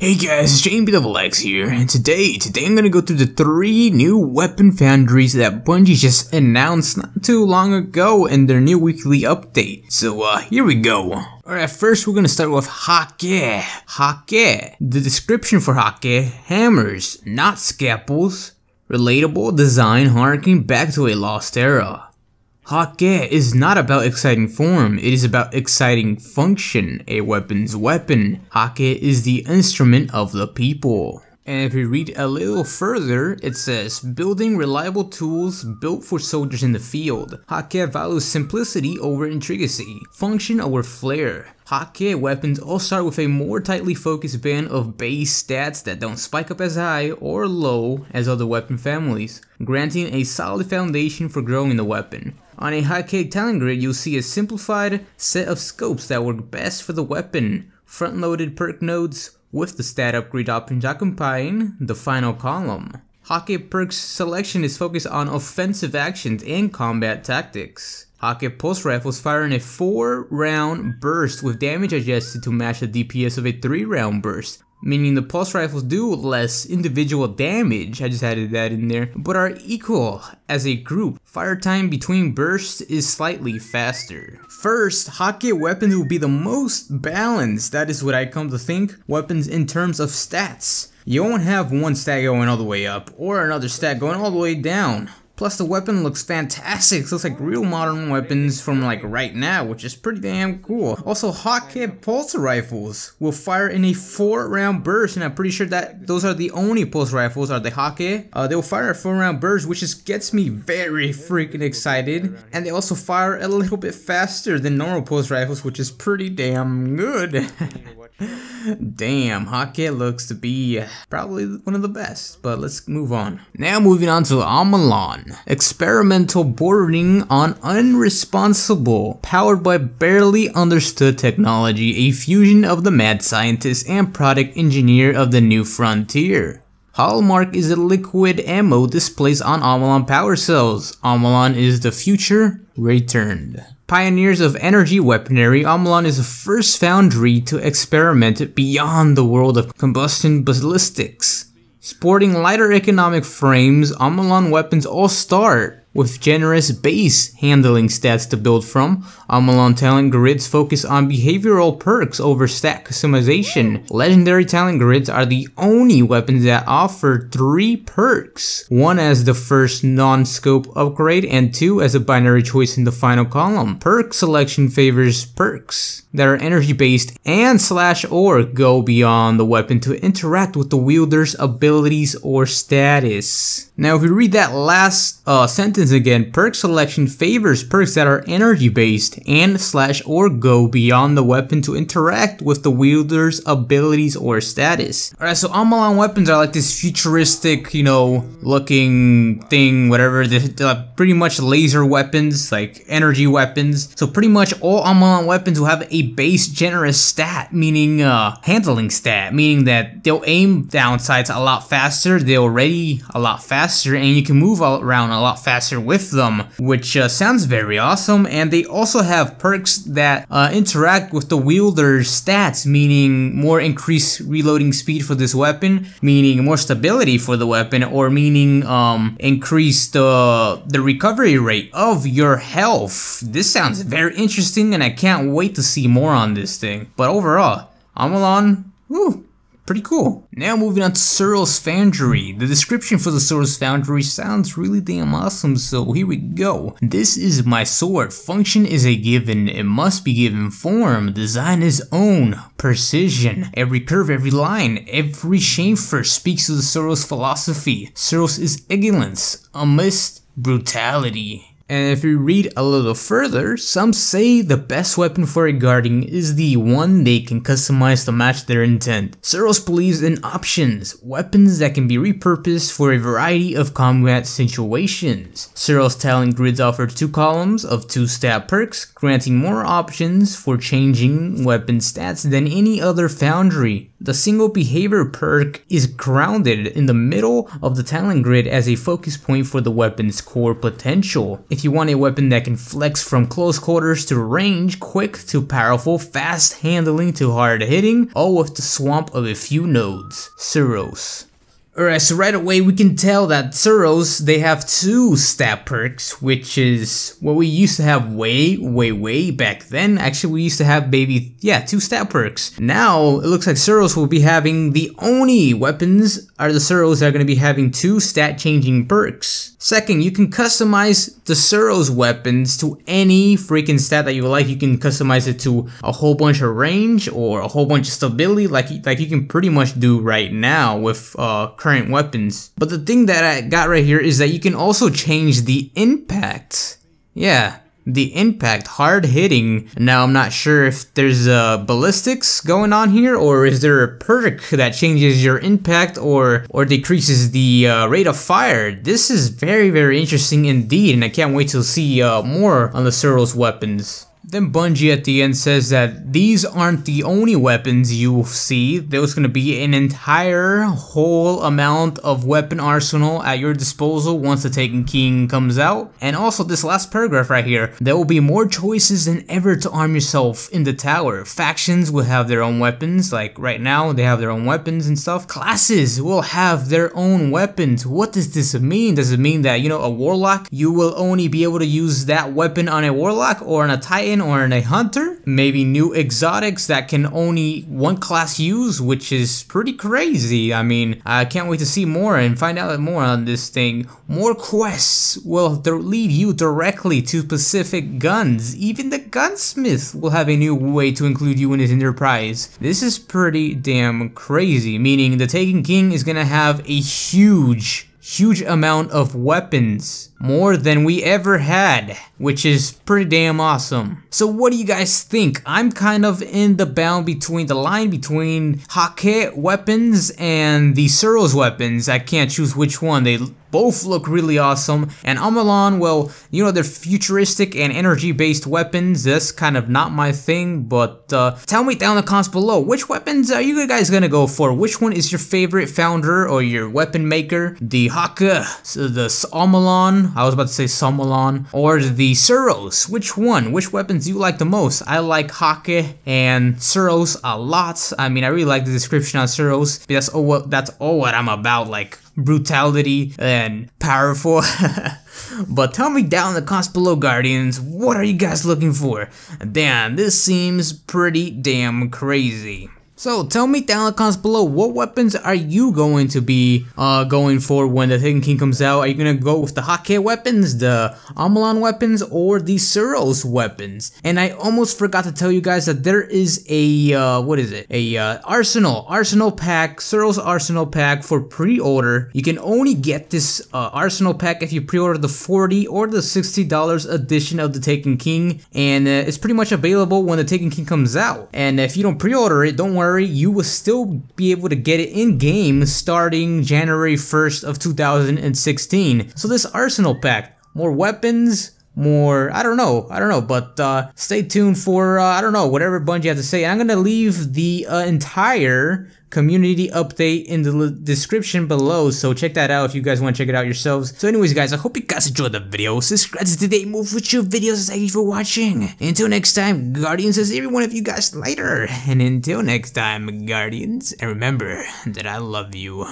Hey guys, it's JMPDoubleX here, and today I'm gonna go through the 3 new weapon foundries that Bungie just announced not too long ago in their new weekly update. So here we go. Alright, first we're gonna start with Hakke. Hakke. The description for Hakke: hammers, not scalpels. Relatable design harking back to a lost era. Hakke is not about exciting form, it is about exciting function, a weapon's weapon. Hakke is the instrument of the people. And if we read a little further, it says, building reliable tools built for soldiers in the field. Hakke values simplicity over intricacy, function over flair. Hakke weapons all start with a more tightly focused band of base stats that don't spike up as high or low as other weapon families, granting a solid foundation for growing the weapon. On a Hakke talent grid, you'll see a simplified set of scopes that work best for the weapon, front-loaded perk nodes with the stat upgrade options occupying the final column. Hakke perks selection is focused on offensive actions and combat tactics. Hakke pulse rifles fire in a 4-round burst with damage adjusted to match the DPS of a 3-round burst, meaning the pulse rifles do less individual damage, I just added that in there, but are equal as a group. Fire time between bursts is slightly faster. First, Hakke weapons will be the most balanced, that is what I come to think, weapons in terms of stats. You won't have one stat going all the way up, or another stat going all the way down. Plus the weapon looks fantastic, it looks like real modern weapons from like right now, which is pretty damn cool. Also, Hakke pulse rifles will fire in a 4-round burst, and I'm pretty sure that those are the only pulse rifles are the Hakke. They'll fire a 4-round burst, which just gets me very freaking excited. And they also fire a little bit faster than normal pulse rifles, which is pretty damn good. Damn, Hakke looks to be probably one of the best, but let's move on. Now moving on to OMOLON. Experimental bordering on unresponsible, powered by barely understood technology, a fusion of the mad scientist and product engineer of the new frontier. Hallmark is a liquid ammo displaced on OMOLON power cells. OMOLON is the future returned. Pioneers of energy weaponry, OMOLON is the first foundry to experiment beyond the world of combustion ballistics. Sporting lighter economic frames, OMOLON weapons all start with generous base handling stats to build from. OMOLON talent grids focus on behavioral perks over stat customization. Legendary talent grids are the only weapons that offer 3 perks. 1 as the first non-scope upgrade and 2 as a binary choice in the final column. Perk selection favors perks that are energy based and /or go beyond the weapon to interact with the wielder's abilities or status. Now if we read that last sentence again, perk selection favors perks that are energy based and /or go beyond the weapon to interact with the wielder's abilities or status. Alright, so OMOLON weapons are like this futuristic, you know, looking thing, whatever. They're pretty much laser weapons, like energy weapons. So pretty much all OMOLON weapons will have a base generous stat, meaning handling stat, meaning that they'll aim down sights a lot faster, they'll ready a lot faster, and you can move around a lot faster with them, which sounds very awesome. And they also have perks that interact with the wielder's stats, meaning more increased reloading speed for this weapon, meaning more stability for the weapon, or meaning increased the recovery rate of your health. This sounds very interesting and I can't wait to see more on this thing. But overall, OMOLON, woo, pretty cool. Now moving on to SUROS Foundry. The description for the SUROS Foundry sounds really damn awesome, so here we go. This is my sword. Function is a given. It must be given form. Design is own. Precision. Every curve, every line, every chamfer speaks to the SUROS philosophy. SUROS is ignorance amidst brutality. And if we read a little further, some say the best weapon for a guardian is the one they can customize to match their intent. SUROS believes in options, weapons that can be repurposed for a variety of combat situations. SUROS talent grids offer 2 columns of 2 stat perks, granting more options for changing weapon stats than any other foundry. The single behavior perk is grounded in the middle of the talent grid as a focus point for the weapon's core potential. If you want a weapon that can flex from close quarters to range, quick to powerful, fast handling to hard hitting, all with the swamp of a few nodes. SUROS. Alright, so right away we can tell that SUROS, they have 2 stat perks, which is what we used to have way back then. Actually, we used to have 2 stat perks. Now, it looks like SUROS will be having the only weapons are the SUROS that are going to be having 2 stat changing perks. Second, you can customize the SUROS weapons to any freaking stat that you like. You can customize it to a whole bunch of range or a whole bunch of stability like you can pretty much do right now with current weapons. But the thing that I got right here is that you can also change the impact. Yeah, the impact, hard hitting. Now I'm not sure if there's ballistics going on here, or is there a perk that changes your impact or decreases the rate of fire. This is very interesting indeed, and I can't wait to see more on the SUROS weapons. Then Bungie at the end says that these aren't the only weapons you'll see. There's going to be an entire whole amount of weapon arsenal at your disposal once the Taken King comes out. And also this last paragraph right here, there will be more choices than ever to arm yourself in the tower. Factions will have their own weapons, like right now they have their own weapons and stuff. Classes will have their own weapons. What does this mean? Does it mean that, you know, a warlock, you will only be able to use that weapon on a warlock or on a titan or in a hunter? Maybe new exotics that can only one class use, which is pretty crazy. I mean, I can't wait to see more and find out more on this thing. More quests will lead you directly to specific guns. Even the gunsmith will have a new way to include you in his enterprise. This is pretty damn crazy, meaning the Taken King is gonna have a huge amount of weapons, more than we ever had, which is pretty damn awesome. So what do you guys think? I'm kind of in the line between Hakke weapons and the SUROS weapons. I can't choose which one. They both look really awesome. And OMOLON, well, you know, they're futuristic and energy-based weapons. That's kind of not my thing, but tell me down in the comments below, which weapons are you guys gonna go for? Which one is your favorite founder or your weapon maker? The Hakke, so the OMOLON, I was about to say SUROS, or the SUROS? Which one? Which weapons do you like the most? I like Hakke and SUROS a lot. I mean, I really like the description on SUROS. That's all what I'm about, like brutality and powerful. But tell me down in the comments below, Guardians, what are you guys looking for? Damn, this seems pretty damn crazy. So tell me down in the comments below, what weapons are you going to be going for when the Taken King comes out? Are you gonna go with the Hakke weapons, the OMOLON weapons, or the SUROS weapons? And I almost forgot to tell you guys that there is a arsenal pack, SUROS arsenal pack for pre-order. You can only get this arsenal pack if you pre-order the $40 or the $60 edition of the Taken King, and it's pretty much available when the Taken King comes out. And if you don't pre-order it, don't worry, you will still be able to get it in game starting January 1st of 2016. So this arsenal pack, more weapons, more, I don't know, but stay tuned for, I don't know, whatever Bungie has to say. And I'm gonna leave the entire community update in the description below, so check that out if you guys want to check it out yourselves. So anyways, guys, I hope you guys enjoyed the video. Subscribe to Today Move Future videos. Thank you for watching. Until next time, Guardians, I'll see every one of you guys later. And until next time, Guardians, and remember that I love you.